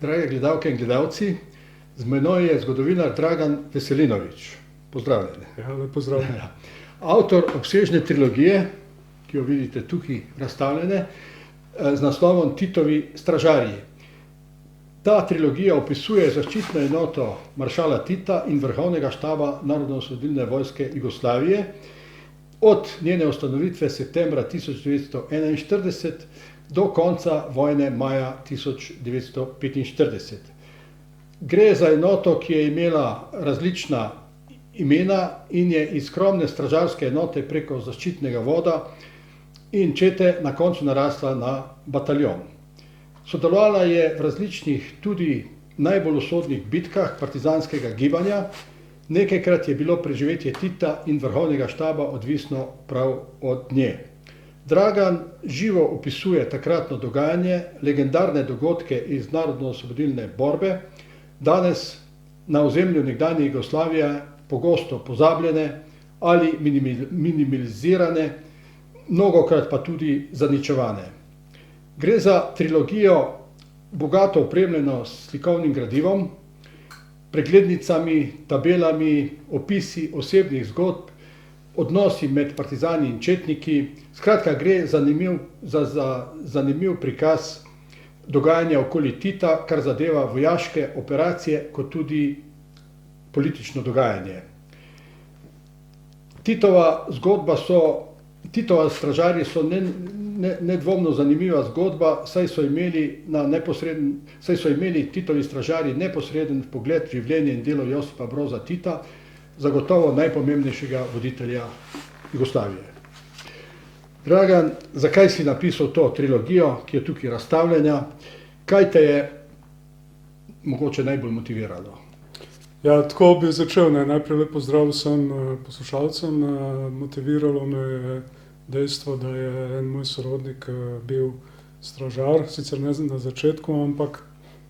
Drage gledalke in gledalci, z menoj je zgodovinar Dragan Veselinović. Pozdravljeni. Ja, lepo pozdravljeni. Avtor obsežne trilogije, ki jo vidite tukaj razstavljene, z naslovom Titovi stražarji. Ta trilogija opisuje zaščitno enoto maršala Tita in vrhovnega štaba Narodnoosvobodilne vojske Jugoslavije od njene ustanovitve septembra 1941 do konca vojne maja 1945. Gre za enoto, ki je imela različna imena in je iz skromne stražarske enote preko zaščitnega voda in čete na koncu narasla na bataljon. Sodelovala je v različnih, tudi najbolj usodnih bitkah partizanskega gibanja, nekajkrat je bilo preživetje Tita in vrhovnega štaba odvisno prav od nje. Dragan živo opisuje takratno dogajanje, legendarne dogodke iz narodno-osvobodilne borbe, danes na ozemlju nekdanje Jugoslavije pogosto pozabljene ali minimalizirane, mnogokrat pa tudi zaničevane. Gre za trilogijo bogato opremljeno s slikovnim gradivom, preglednicami, tabelami, opisi osebnih zgodb, odnosi med partizani in četniki. Skratka, gre za zanimiv prikaz dogajanja okoli Tita, kar zadeva vojaške operacije, kot tudi politično dogajanje. Titova stražarji so nedvomno zanimiva zgodba, saj so imeli Titovi stražarji neposreden vpogled v življenje in delo Josipa Broza Tita, zagotovo najpomembnejšega voditelja Jugoslavije. Dragan, zakaj si napisal to trilogijo, ki je tukaj razstavljena? Kaj te je mogoče najbolj motiviralo? Ja, tako bi začel. Najprej lepo zdrav vsem poslušalcem. Motiviralo me je dejstvo, da je en moj sorodnik bil stražar, sicer ne na začetku, ampak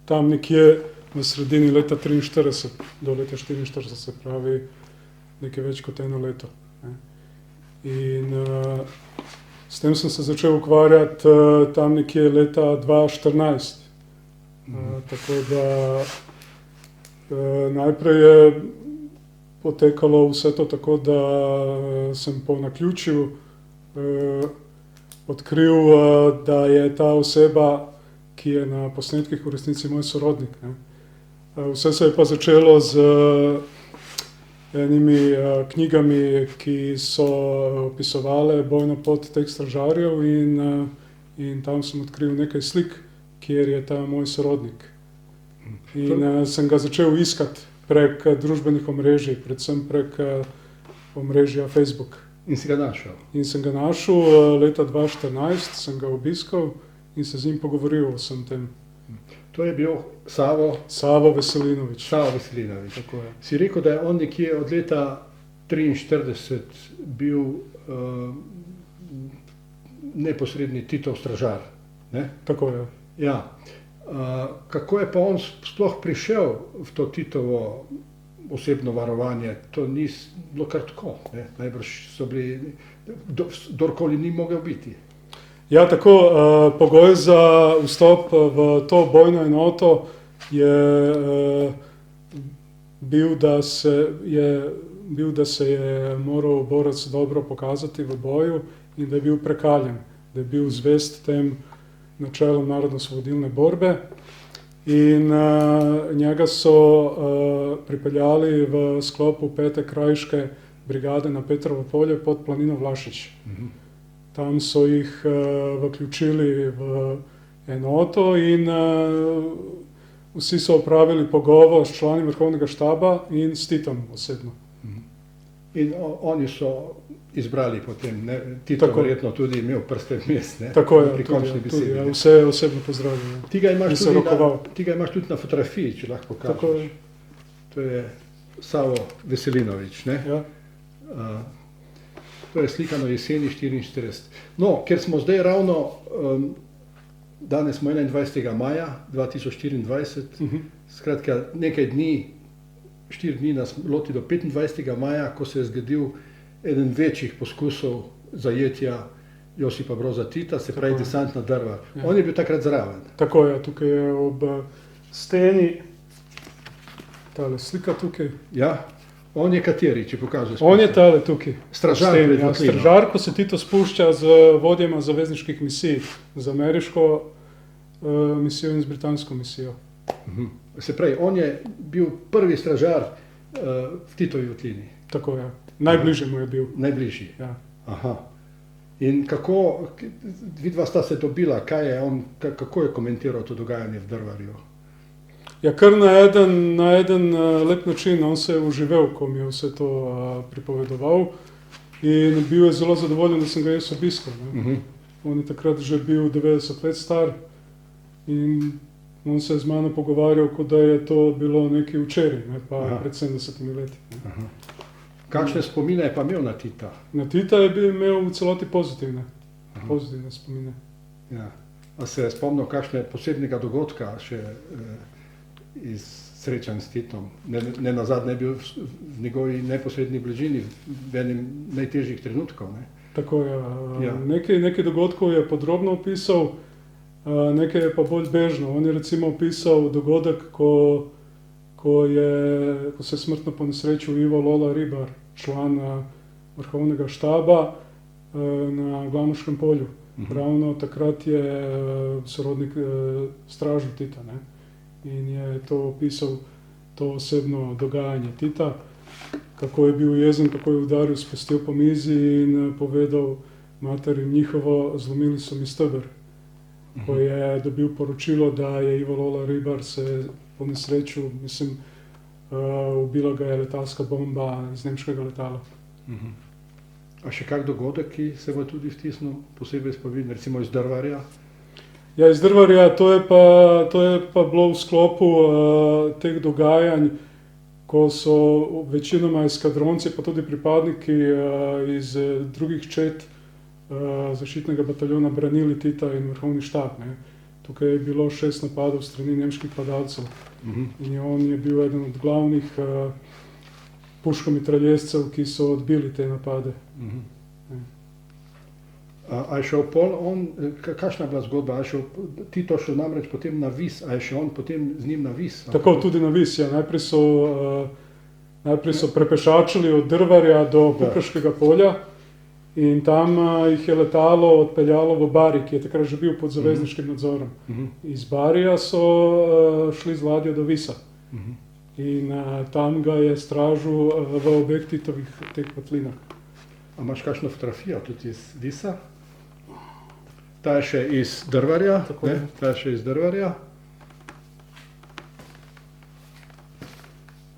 tam nekje v sredini leta 1943 do leta 1944, se pravi nekaj več kot eno leto. In s tem sem se začel ukvarjati tam nekje leta 2014. Tako da najprej je potekalo vse to tako, da sem po naključju odkril, da je ta oseba, ki je na posnetkih v resnici moj sorodnik. Vse se je pa začelo z enimi knjigami, ki so opisovale bojno pot teh stražarjev in tam sem odkril nekaj slik, kjer je ta moj sorodnik. In sem ga začel iskati prek družbenih omrežij, predvsem prek omrežja Facebook. In si ga našel? In sem ga našel leta 2014, sem ga obiskal in se z njim pogovoril o vsem tem. To je bil Savo Veselinović. Savo Veselinović. Tako je. Si rekel, da je on nekje od leta 1943 bil neposredni Titov stražar, ne? Tako je. Ja. Kako je pa on sploh prišel v to Titovo osebno varovanje? To ni bilo kar tako, ne? Najbrž so bili, kdorkoli ni mogel biti. Ja, tako, pogoj za vstop v to bojno enoto je bil, da se je moral borec dobro pokazati v boju in da je bil prekaljen, da je bil zvest tem načelom narodno-osvobodilne borbe. In njega so pripeljali v sklopu 5. krajiške brigade na Petrovo polje pod planino Vlašič. Tam so jih vključili v enoto in vsi so opravili pogovor s člani vrhovnega štaba in s Titom osebno. In oni so izbrali potem, ne? Tito verjetno tudi imel prste vmes, ne? Tako je, pri končni besedi. Ja, vse osebno pozdravljam. Ti ga imaš tudi na fotografiji, če lahko kažeš. Tako je. To je Savo Veselinović, ne? Ja. To je slikano jeseni 1944. No, ker smo zdaj ravno, danes smo 21. maja 2024, skratka nekaj dni, 4 dni nas loti do 25. maja, ko se je zgodil eden večjih poskusov zajetja Josipa Broza Tita, se pravi desantna drva. On je bil takrat zraven. Tako je, tukaj je ob steni, tale slika tukaj. Ja, on je kateri, če pokažeš? On je tale tukaj. Stražar steni, pred ja, votlino. stražar, ko se Tito spušča z vodjema zavezniških misij, z ameriško misijo in z britansko misijo. Se pravi, on je bil prvi stražar v Titovi votlini. Tako je. Najbližje mu je bil. Najbližji. Ja. Aha. In kako, vidva sta se dobila, kaj je on, kako je komentiral to dogajanje v Drvarju? Ja, kar na eden lep način. On se je uživel, ko mi je vse to pripovedoval, in bil je zelo zadovoljen, da sem ga jaz obiskal. On je takrat že bil 90 let star in on se je z mano pogovarjal, kot da je to bilo nekaj včeraj, pa pred 70 leti. Kakšne spomine je pa imel na Tita? Na Tita je bil imel v celoti pozitivne spomine. Ja. A se je spomnil kakšne posebnega dogodka še iz srečanj s Titom? Ne nazadnje je bil v njegovi neposredni bližini v enem najtežjih trenutkov, ne? Tako je. Ja. Nekaj dogodkov je podrobno opisal, nekaj je pa bolj bežno. On je recimo opisal dogodek, ko se je smrtno ponesrečil Ivo Lola Ribar, član vrhovnega štaba na Glavnoškem polju. Ravno takrat je sorodnik stražil Tita, ne? In je to opisal, to osebno dogajanje Tita, kako je bil jezen, kako je udaril s pestjo po mizi in povedal materi njihovo, zlomili so mi steber. Ko je dobil poročilo, da je Ivo Lola Ribar se ponesrečil, mislim, ubila ga je letalska bomba iz nemškega letala. A še kak dogodek, ki se bo tudi vtisnil, posebej spomin, recimo iz Drvarja? Ja, iz Drvarja, to je pa bilo v sklopu teh dogajanj, ko so večinoma eskadronci, pa tudi pripadniki iz drugih čet zaščitnega bataljona branili Tita in vrhovni štab, ne. Tukaj je bilo 6 napadov strani nemških padalcev in on je bil eden od glavnih puškomitraljezcev, ki so odbili te napade. A je šel pol on, kakšna je bila zgodba? A je šel Tito šel namreč potem na Vis, a je šel on potem z njim na Vis? Tako, tudi na Vis, ja. Najprej so prepešačili od Drvarja do Kukrškega polja in tam jih je letalo odpeljalo v Bari, ki je takrat že bil pod zavezniškim nadzorom. Iz Barija so šli z ladjo do Visa in tam ga je stražil v obeh Titovih teh votlinah. A imaš kakšno fotografijo tudi iz Visa? Ta je še iz Drvarja, ne? Ta je še iz Drvarja.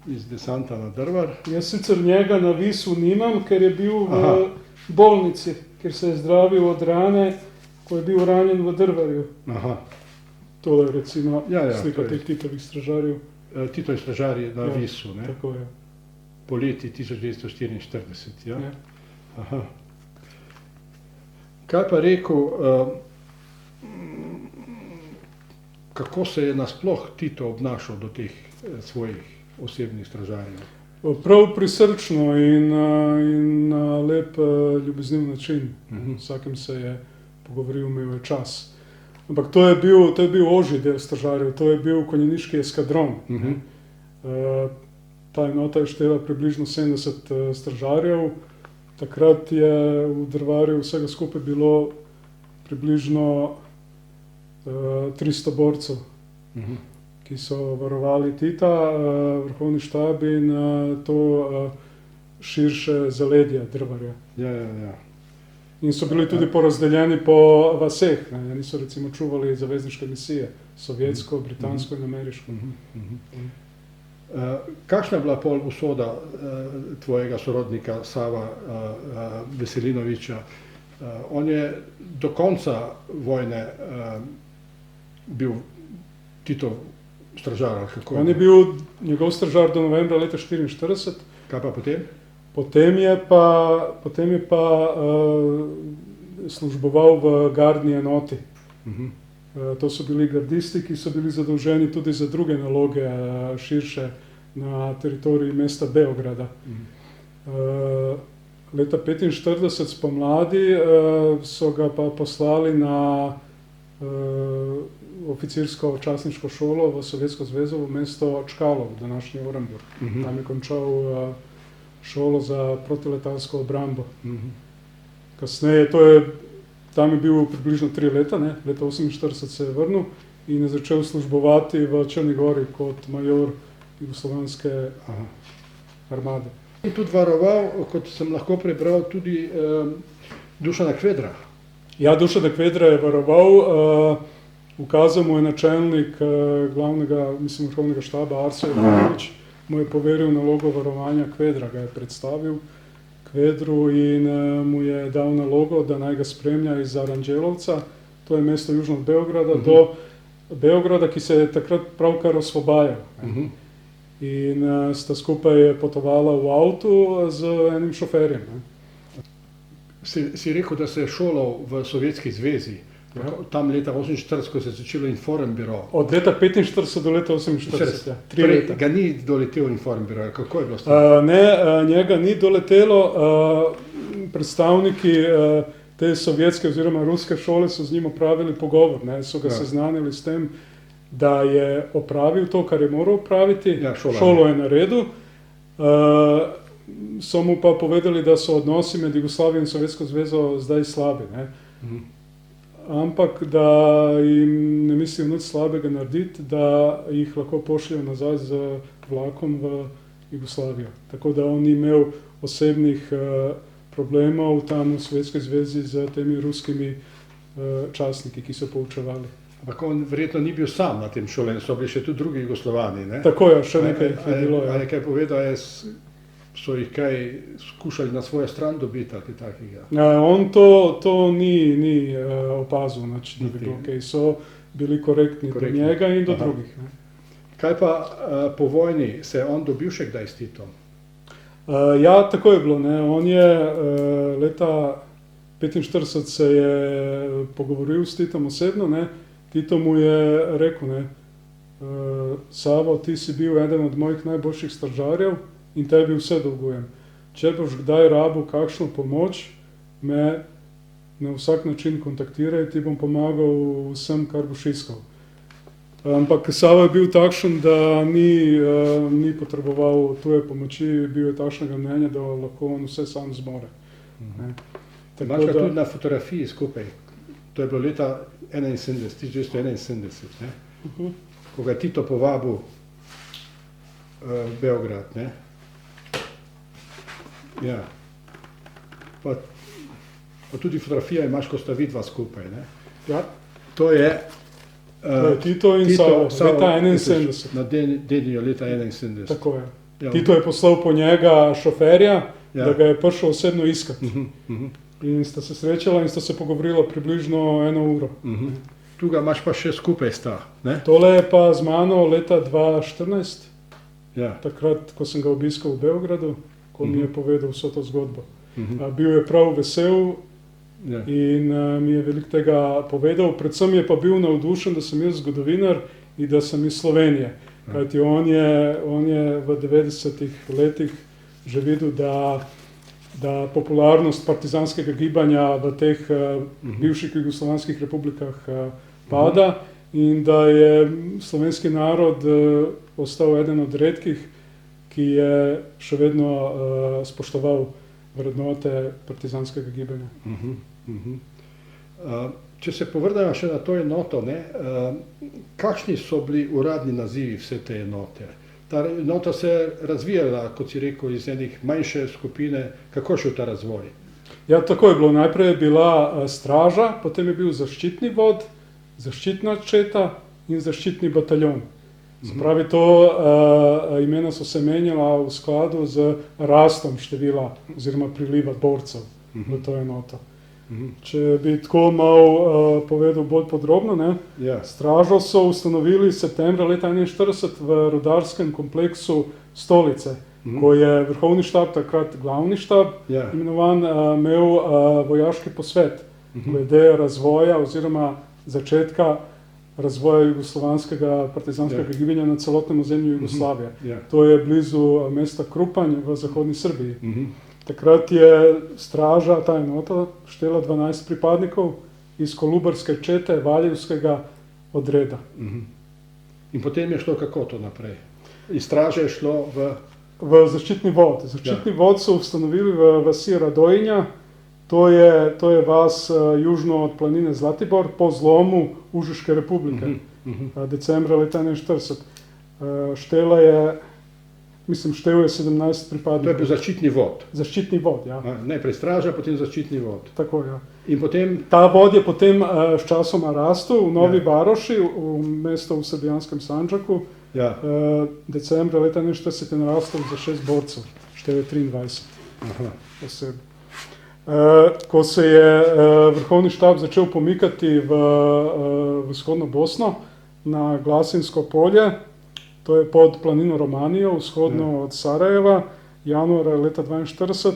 Iz desanta na Drvar. Jaz sicer njega na Visu nimam, ker je bil v bolnici, ker se je zdravil od rane, ko je bil ranjen v Drvarju. Tole je recimo slika teh Titovih stražarjev. Titovi stražarji na Visu, ne? Tako je. Poleti 1944, ja? Aha. Kaj pa rekel, kako se je nasploh Tito obnašal do teh svojih osebnih stražarjev? Prav prisrčno in na lep, ljubezniv način. Vsakim se je pogovoril, imel je čas. Ampak to je bil ožji del stražarjev, to je bil konjeniški eskadron. Ta enota je štela približno 70 stražarjev. Takrat je v Drvarju vsega skupaj bilo približno 300 borcev, ki so varovali Tita, vrhovni štab in to širše zaledje Drvarja. Ja. In so bili tudi porazdeljeni po vaseh, ne. Niso recimo čuvali zavezniške misije, sovjetsko, britansko in ameriško. Kakšna je bila pol usoda tvojega sorodnika Sava Veselinoviča? On je do konca vojne bil Titov stražar, ali kako? On je bil njegov stražar do novembra leta 1944. Kaj pa potem? Potem je pa služboval v gardni enoti. To so bili gardisti, ki so bili zadolženi tudi za druge naloge širše na teritoriji mesta Beograda. Leta 1945 spomladi so ga pa poslali oficirsko častniško šolo v Sovjetsko zvezo v mesto Čkalov, današnji Orenburg. Tam je končal šolo za protiletalsko obrambo. Kasneje, tam je bil približno 3 leta, ne? Leta 1948 se je vrnil in je začel službovati v Črni Gori kot major jugoslovanske armade. In tudi varoval, kot sem lahko prebral, tudi Dušana Kvedra. Ja, Dušana Kvedra je varoval, ukazal mu je načelnik glavnega, mislim, vrhovnega štaba Arso Ivanović, mu je poveril nalogo varovanja Kvedra, ga je predstavil Kvedru in mu je dal nalogo, da naj ga spremlja iz Aranđelovca, to je mesto južno od Beograda, do Beograda, ki se je takrat pravkar osvobajal. In sta skupaj potovala v avtu z enim šoferjem. Si rekel, da se je šolal v Sovjetski zvezi. Tam leta 1948, ko se je začelo Informbiro. Od leta 1945 do leta 1948, ja. 3 leta. Ga ni doletel Informbiro, kako je bilo s tem? Ne, njega ni doletelo. Predstavniki te sovjetske oziroma ruske šole so z njim opravili pogovor, ne, so ga seznanili s tem, da je opravil to, kar je moral opraviti, šolo je naredil. So mu pa povedali, da so odnosi med Jugoslavijo in Sovjetsko zvezo zdaj slabi, ne. Ampak da jim ne mislijo nič slabega narediti, da jih lahko pošljajo nazaj z vlakom v Jugoslavijo. Tako da on ni imel osebnih problemov tam v Sovjetski zvezi z temi ruskimi častniki, ki so poučevali. Ampak on verjetno ni bil sam na tem šolenju, so bili še tudi drugi Jugoslovani, ne? Tako je, še nekaj je bilo. A je kaj povedal, so jih kaj skušali na svojo stran dobiti ali takega? On to ni opazil, da bi bilo kaj. So bili korektni do njega in do drugih. Ne? Kaj pa po vojni, se je on dobil še kdaj s Titom? Ja, tako je bilo. Ne? On je leta 1945 se je pogovoril s Titom osebno, ne? Tito mu je rekel, ne, Savo, ti si bil eden od mojih najboljših stražarjev in tebi vse dolgujem. Če boš kdaj rabil kakšno pomoč, me na vsak način kontaktiraj, ti bom pomagal vsem, kar boš iskal. Ampak Savo je bil takšen, da ni potreboval tuje pomoči, bil je takšnega mnenja, da lahko on vse sam zmore. Imaš ga tudi na fotografiji skupaj. To je bilo leta 1971, ne? Ko ga je Tito povabil v Beograd, ne? Ja. Pa tudi fotografija imaš, ko sta vidva skupaj, ne? Ja. To je Tito in Savo, leta 1971. Na Dedinju leta 1971. Tako je. Tito je poslal po njega šoferja, da ga je prišel osebno iskati. In sta se srečala in sta se pogovorila približno 1 uro. Tu ga imaš pa še skupaj sta, ne? Tole je pa z mano leta 2014, Ja. takrat, ko sem ga obiskal v Beogradu, ko mi je povedal vso to zgodbo. Bil je prav vesel in mi je veliko tega povedal. Predvsem je pa bil navdušen, da sem jaz zgodovinar in da sem iz Slovenije. Kajti on je v 90-ih letih že videl, da popularnost partizanskega gibanja v teh bivših jugoslovanskih republikah pada in da je slovenski narod ostal eden od redkih, ki je še vedno spoštoval vrednote partizanskega gibanja. Če se povrnemo še na to enoto, ne, kakšni so bili uradni nazivi vse te enote? Ta enota se je razvijala, kot si rekel, iz enih manjše skupine. Kako je šel ta razvoj? Ja, tako je bilo. Najprej je bila straža, potem je bil zaščitni vod, zaščitna četa in zaščitni bataljon. Se pravi, imena so se menjala v skladu z rastom števila oziroma priliva borcev v to enoto. Če bi tako malo povedal bolj podrobno, ne? Stražo so ustanovili septembra leta 1941 v rudarskem kompleksu Stolice, ko je vrhovni štab, takrat glavni štab, imenovan, imel vojaški posvet glede razvoja oziroma začetka razvoja jugoslovanskega partizanskega gibanja na celotnem ozemlju Jugoslavije. To je blizu mesta Krupanj v zahodni Srbiji. Takrat je straža, ta enota, štela 12 pripadnikov iz Kolubarske čete, Valjevskega odreda. In potem je šlo kako to naprej? Iz straže je šlo v zaščitni vod. Zaščitni vod so ustanovili v vasi Radojinja, to je vas južno od planine Zlatibor po zlomu Užiške republike, decembra leta 1941. Štel je 17 pripadnikov. To je bil zaščitni vod? Zaščitni vod, ja. Najprej straža, potem zaščitni vod. Tako, ja. In potem... Ta vod je potem s časoma rastel v Novi Varoši, v mesto v srbijanskem Sandžaku. Ja. Decembra leta 1940 je narastel za 6 borcev, štel je 23 oseb. Ko se je vrhovni štab začel pomikati v vzhodno Bosno, na Glasinsko polje, to je pod planino Romanijo, vzhodno od Sarajeva, januarja leta 1942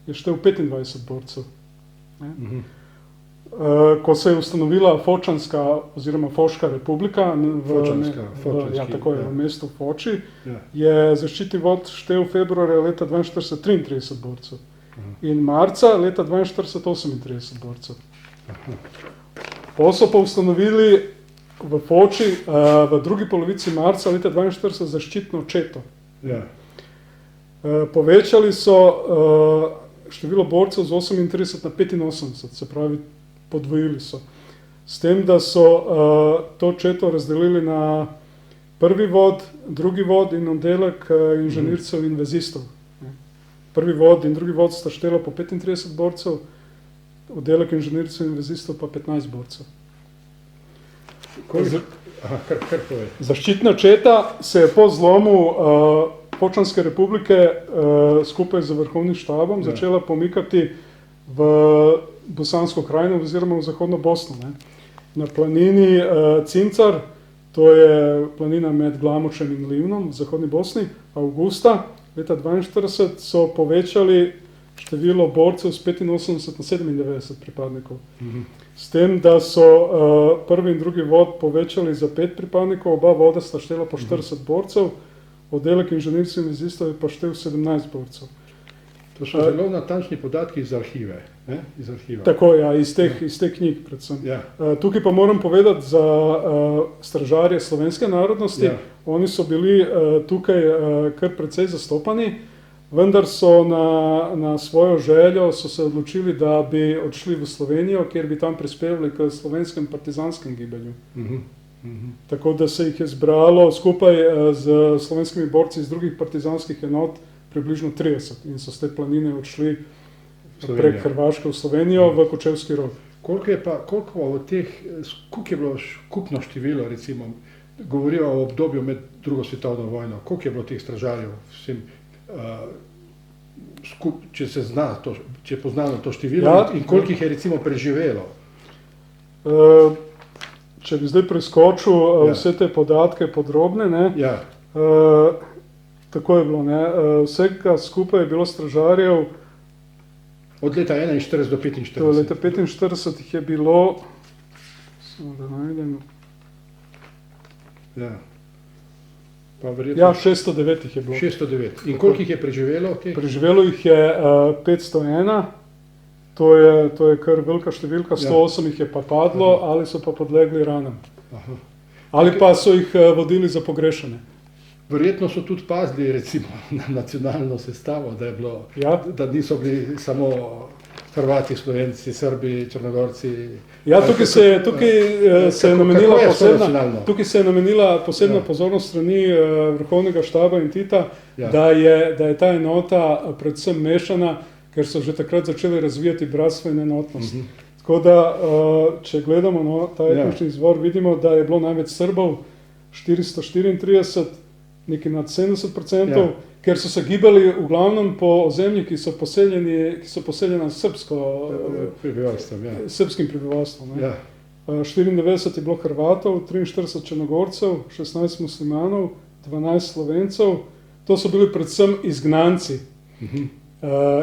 je štel 25 borcev. Ko se je ustanovila Fočanska oziroma Foška republika v mestu Foči, je zaščitni vod štel februarja leta 1942 33 borcev in marca leta 1942 38 borcev. So pa ustanovili v Foči v drugi polovici marca leta 1942 zaščitno četo. Povečali so število borcev z 38 na 85, se pravi podvojili so. S tem, da so to četo razdelili na prvi vod, drugi vod in oddelek inženircev in vezistov. Prvi vod in drugi vod sta štela po 35 borcev, oddelek inženircev in vezistov pa 15 borcev. Zaščitna četa se je po zlomu Fočanske republike skupaj z vrhovnim štabom začela pomikati v Bosansko krajino oziroma v zahodno Bosno. Na planini Cincar, to je planina med Glamočem in Livnom v zahodni Bosni, avgusta leta 1942 so povečali število borcev z 85 na 97 pripadnikov. S tem, da so prvi in drugi vod povečali za 5 pripadnikov, oba voda sta štela po 40 borcev, oddelek inženircev in vezistov je pa štel 17 borcev. To so zelo natančni podatki iz arhive. Iz arhiva. Tako, ja, iz teh knjig predvsem. Tukaj pa moram povedati za stražarje slovenske narodnosti. Oni so bili tukaj kar precej zastopani, vendar so na svojo željo so se odločili, da bi odšli v Slovenijo, kjer bi tam prispevali k slovenskem partizanskem gibanju. Tako da se jih je zbralo skupaj z slovenskimi borci iz drugih partizanskih enot približno 30 in so z te planine odšli prek Hrvaške v Slovenijo v Kočevski Rog. Koliko je bilo skupno število, recimo, govorijo o obdobju med drugo svetovno vojno, koliko je bilo teh stražarjev vsem, če se zna, če je poznano to število in koliko jih je recimo preživelo? Če bi zdaj preskočil vse te podatke podrobne, tako je bilo, vsega skupaj je bilo stražarjev od leta 41 do 45. Do leta 45 jih je bilo, samo da najdem, 609 jih je bilo. 609. In koliko jih je preživelo? Preživelo jih je 501, to je kar velika številka, 108 jih je pa padlo ali so pa podlegli ranam. Ali pa so jih vodili za pogrešane. Verjetno so tudi pazili recimo na nacionalno sestavo, da niso bili samo Hrvati, Slovenci, Srbi, Črnogorci. Tukaj se je namenila posebna pozornost strani vrhovnega štaba in Tita, da je ta enota predvsem mešana, ker so že takrat začeli razvijati bratstvo in enotnost. Tako da, če gledamo ta etnični izvor, vidimo, da je bilo največ Srbov 434, nekaj nad 70%, ker so se gibali v glavnem po ozemlji, ki so poseljena s srpskim prebivalstvom. 94 je bilo Hrvatov, 43 Črnogorcev, 16 muslimanov, 12 Slovencev. To so bili predvsem izgnanci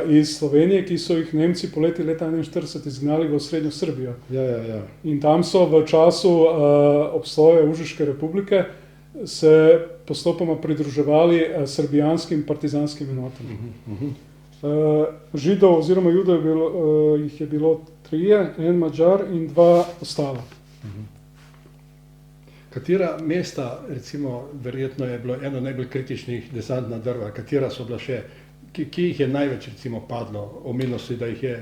iz Slovenije, ki so jih Nemci poleti leta 1941 izgnali v osrednjo Srbijo. In tam so v času obstoja Užiške republike se postopoma pridruževali srbijanskim partizanskim enotam. Židov oziroma Judov jih je bilo 3, en Mađar in 2 ostala. Katera mesta, recimo, verjetno je bilo eno najbolj kritičnih desantna drva, katera so bila še, kje jih je največ recimo padlo? Omenilo si, da jih je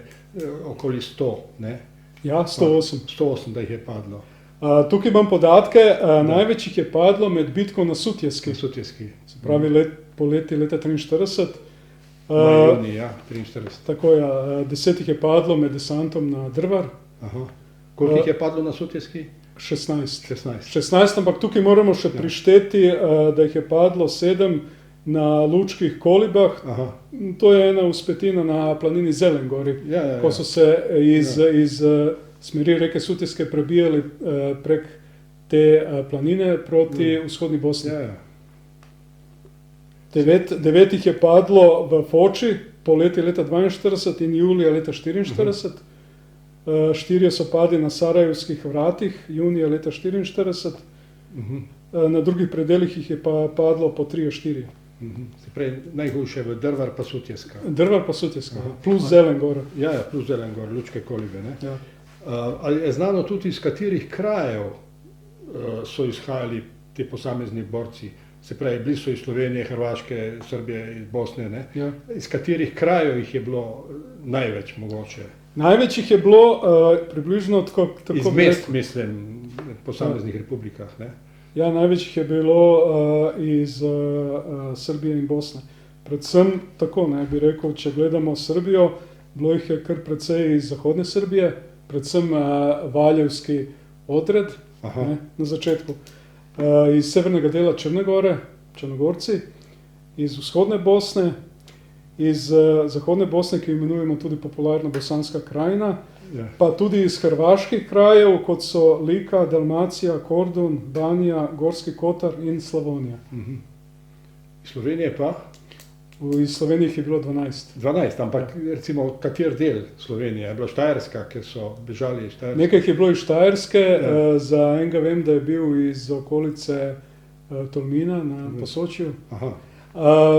okoli 100, ne? Ja, 108. 108, da jih je padlo. Tukaj imam podatke, največ jih je padlo med bitko na Sutjeski. Sutjeski. Se pravi poleti leta 43. Juni, ja, 43. Tako je, 10 jih je padlo med desantom na Drvar. Aha. Koliko jih je padlo na Sutjeski? 16. 16. 16, ampak tukaj moramo še prišteti, da jih je padlo 7 na Lučkih kolibah. Aha. To je ena vzpetina na planini Zelengori, ko so se iz smeri reke Sutjeske prebijali prek te planine proti vzhodni Bosni. 9 jih je padlo v Foči poleti leta 42 in julija leta 44. 4 so padli na Sarajevskih vratih junija leta 44. Na drugih predelih jih je pa padlo po 3-4. Se pravi, najhujše v Drvar pa Sutjeska. Drvar pa Sutjeska, plus Zelengor. Ja, plus Zelengor, Lučke kolibe, ne? Ja. Ali je znano tudi, iz katerih krajev so izhajali ti posamezni borci? Se pravi, bili so iz Slovenije, Hrvaške, Srbije, iz Bosne, ne? Ja. Iz katerih krajev jih je bilo največ mogoče? Največ jih je bilo približno tako iz mest, mislim, v posameznih republikah, ne? Ja, največ jih je bilo iz Srbije in Bosne. Predvsem tako, ne bi rekel, če gledamo Srbijo, bilo jih je kar precej iz zahodne Srbije, predvsem Valjevski odred, ne, na začetku. Iz severnega dela Črne Gore, Črnogorci, iz vzhodne Bosne, iz zahodne Bosne, ki jo imenujemo tudi popularno Bosanska krajina, pa tudi iz hrvaških krajev, kot so Lika, Dalmacija, Kordun, Banija, Gorski Kotar in Slavonija. Slovenije pa? Iz Slovenije jih je bilo 12. 12, ampak recimo kater del Slovenije? Je bila Štajerska, ker so bežali iz Štajerske? Nekaj jih je bilo iz Štajerske, za enega vem, da je bil iz okolice Tolmina na Posočju.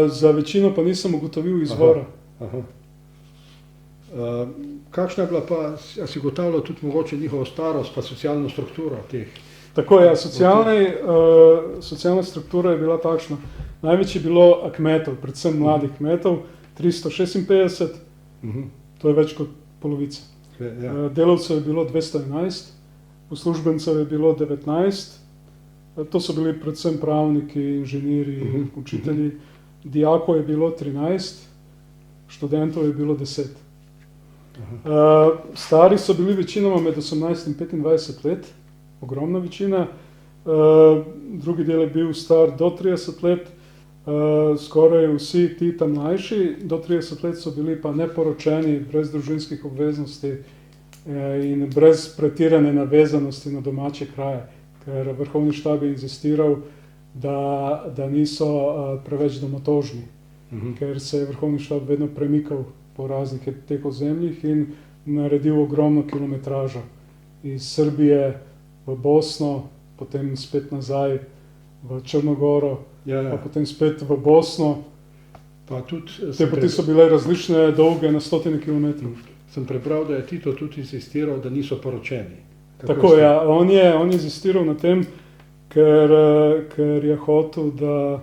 Za večino pa nisem ugotovil izvora. Kakšna je bila pa, a si ugotavljal tudi mogoče njihovo starost pa socialno strukturo teh? Tako je, socialna struktura je bila takšna. Največ je bilo kmetov, predvsem mladih kmetov, 356, to je več kot polovica. Delavcev je bilo 211, uslužbencev je bilo 19, to so bili predvsem pravniki, inženirji, učitelji, dijakov je bilo 13, študentov je bilo 10. Stari so bili večinoma med 18 in 25 let, ogromna večina, drugi del je bil star do 30 let, skoraj vsi ti tam mlajši, do 30 let so bili pa neporočeni, brez družinskih obveznosti in brez pretirane navezanosti na domače kraje, ker vrhovni štab je inzistiral, da niso preveč domotožni, ker se je vrhovni štab vedno premikal po raznih teh ozemljih in naredil ogromno kilometražo iz Srbije v Bosno, potem spet nazaj v Črnogoro, pa potem spet v Bosno. Te poti so bile različne, dolge na 100 kilometrov. Sem prebral, da je Tito tudi insistiral, da niso poročeni. Tako je, on je insistiral na tem, ker je hotel, da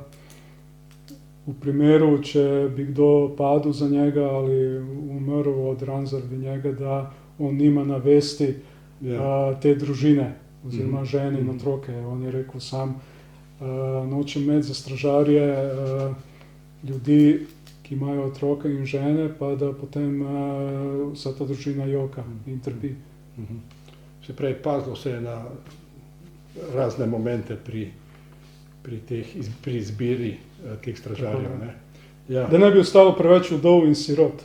v primeru, če bi kdo padel za njega ali umrl od ran zaradi njega, da on nima na vesti te družine oziroma žene in otroke. On je rekel sam, nočem imeti za stražarje ljudi, ki imajo otroke in žene, pa da potem vsa ta družina joka in trpi. Se pravi, pazilo se je na razne momente pri izbiri teh stražarjev. Da ne bi ostalo preveč vdov in sirot.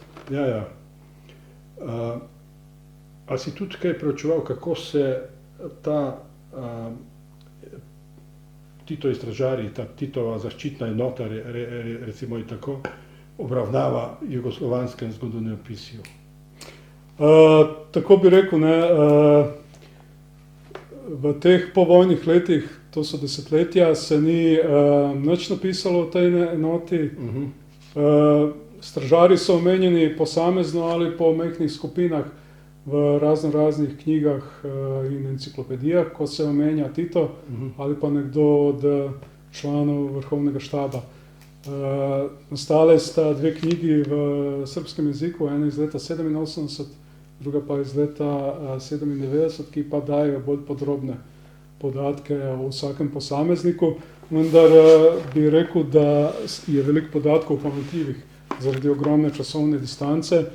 A si tudi kaj preučeval, kako se ta Titovi stražarji, ta Titova zaščitna enota, recimo in tako, obravnava v jugoslovanskem zgodovinopisju? Tako bi rekel, ne, v teh povojnih letih, to so desetletja, se ni nič napisalo o tej enoti. Stražarji so omenjeni posamezno ali po majhnih skupinah v raznih knjigah in enciklopedijah, ko se omenja Tito ali pa nekdo od članov vrhovnega štaba. Nastale sta dve knjigi v srbskem jeziku, ena iz leta 87, druga pa iz leta 97, ki pa dajo bolj podrobne podatke o vsakem posamezniku, vendar bi rekel, da je veliko podatkov pomanjkljivih zaradi ogromne časovne distance,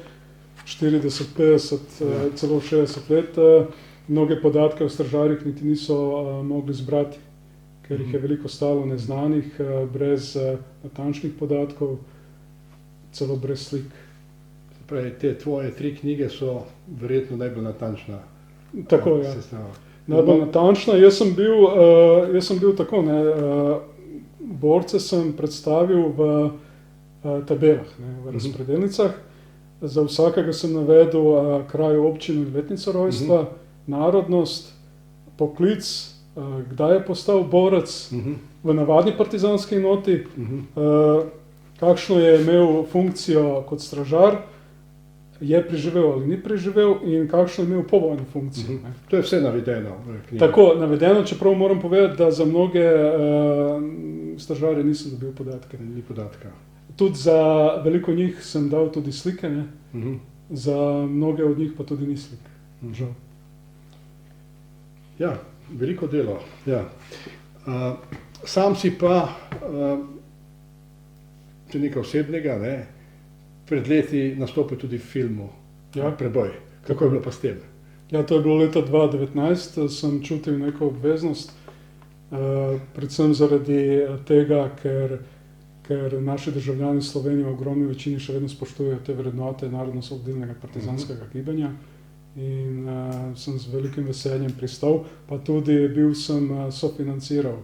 40, 50, celo 60 let. Mnoge podatke o stražarjih niti niso mogli zbrati, ker jih je veliko ostalo neznanih, brez natančnih podatkov, celo brez slik. Pravi, te tvoje 3 knjige so verjetno najbolj natančna. Tako, ja. Sestava. Najbolj natančna. Jaz sem bil tako, ne, borce sem predstavil v tabelah, ne, v razpredelnicah. Za vsakega sem navedel kraj, občino in letnico rojstva, narodnost, poklic, kdaj je postal borec v navadni partizanski enoti, kakšno je imel funkcijo kot stražar, je preživel ali ni preživel in kakšno je imel povojno funkcijo. To je vse navedeno v knjigi. Tako, navedeno, čeprav moram povedati, da za mnoge stražarje nisem dobil podatke. Ni podatka. Tudi za veliko njih sem dal tudi slike, ne? Za mnoge od njih pa tudi ni slik. Žal. Ja, veliko delo. Ja. Sam si pa, če nekaj osebnega, ne, pred leti nastopil tudi v filmu Preboj. Kako je bilo pa s tem? Ja, to je bilo leta 2019, sem čutil neko obveznost, predvsem zaradi tega, ker naši državljani Slovenije v ogromni večini še vedno spoštujejo te vrednote narodnoosvobodilnega partizanskega gibanja in sem z velikim veseljem pristal, pa tudi sem sofinanciral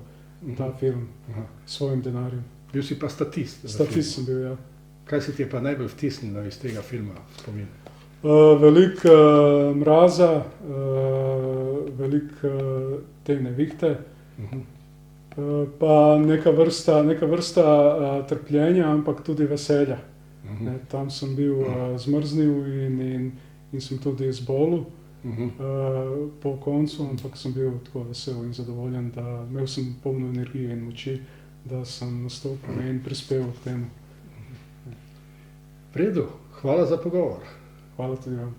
ta film s svojim denarjem. Bil si pa statist. Statist sem bil, ja. Kaj se ti je pa najbolj vtisnilo iz tega filma spomin? Veliko mraza, veliko te nevihte, pa neka vrsta trpljenja, ampak tudi veselja. Tam sem bil zmrznil in sem tudi zbolel po koncu, ampak sem bil tako vesel in zadovoljen, da imel sem polno energije in moči, da sem nastopil in prispeval k temu. V redu, hvala za pogovor. Hvala tudi vam.